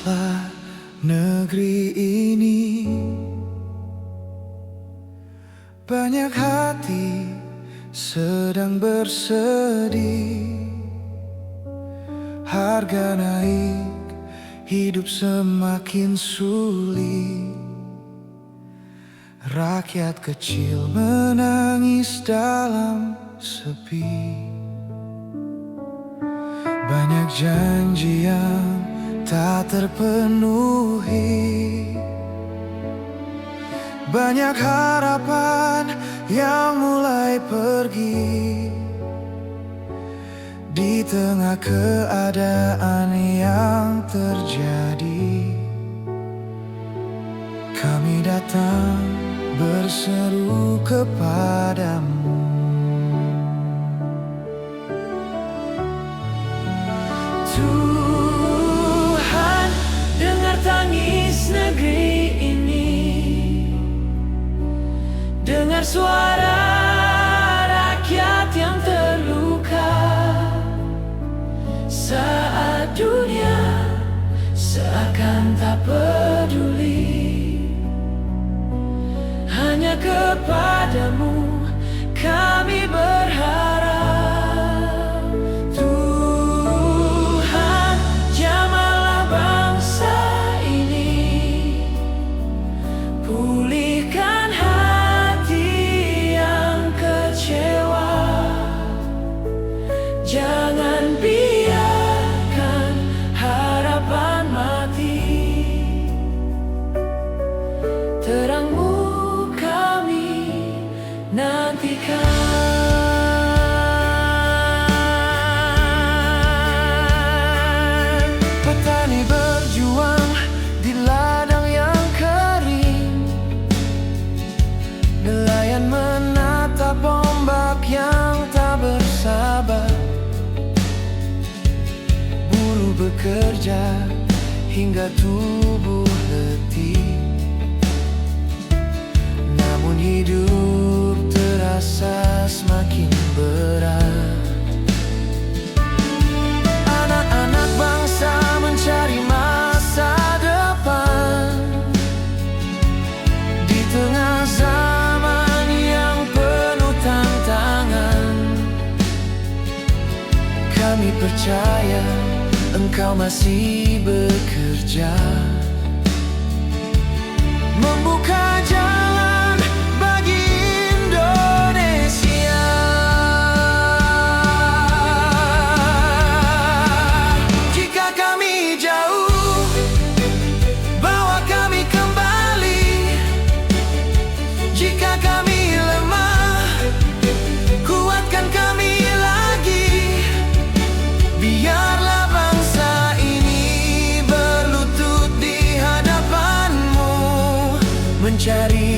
Lihatlah negeri ini, banyak hati sedang bersedih. Harga naik, hidup semakin sulit. Rakyat kecil menangis dalam sepi. Banyak janji yang tak terpenuhi. Banyak harapan yang mulai pergi. Di tengah keadaan yang terjadi, kami datang berseru kepadamu. Tuhan, dengar tangis negeri ini, dengar suara rakyat yang terluka. Saat dunia seakan tak peduli, hanya kepadamu kami berharap. Tuhan, jamahlah bangsa ini, pulihkan hati yang kecewa. Jangan biarkan harapan mati. Terang-Mu kami nantikan. Petani berjuang di ladang yang kering. Nelayan menatap ombak yang tak bersabar. Buruh bekerja hingga tubuh letih. Namun hidup terasa semakin berat. Anak-anak bangsa mencari masa depan di tengah zaman yang penuh tantangan. Kami percaya Engkau masih bekerja, membuka jalan bagi Indonesia. Jika kami jauh, bawa kami kembali. Jika kami lemah, kuatkan kami lagi. Biarlah bangsa ini berlutut di hadapan-Mu, mencari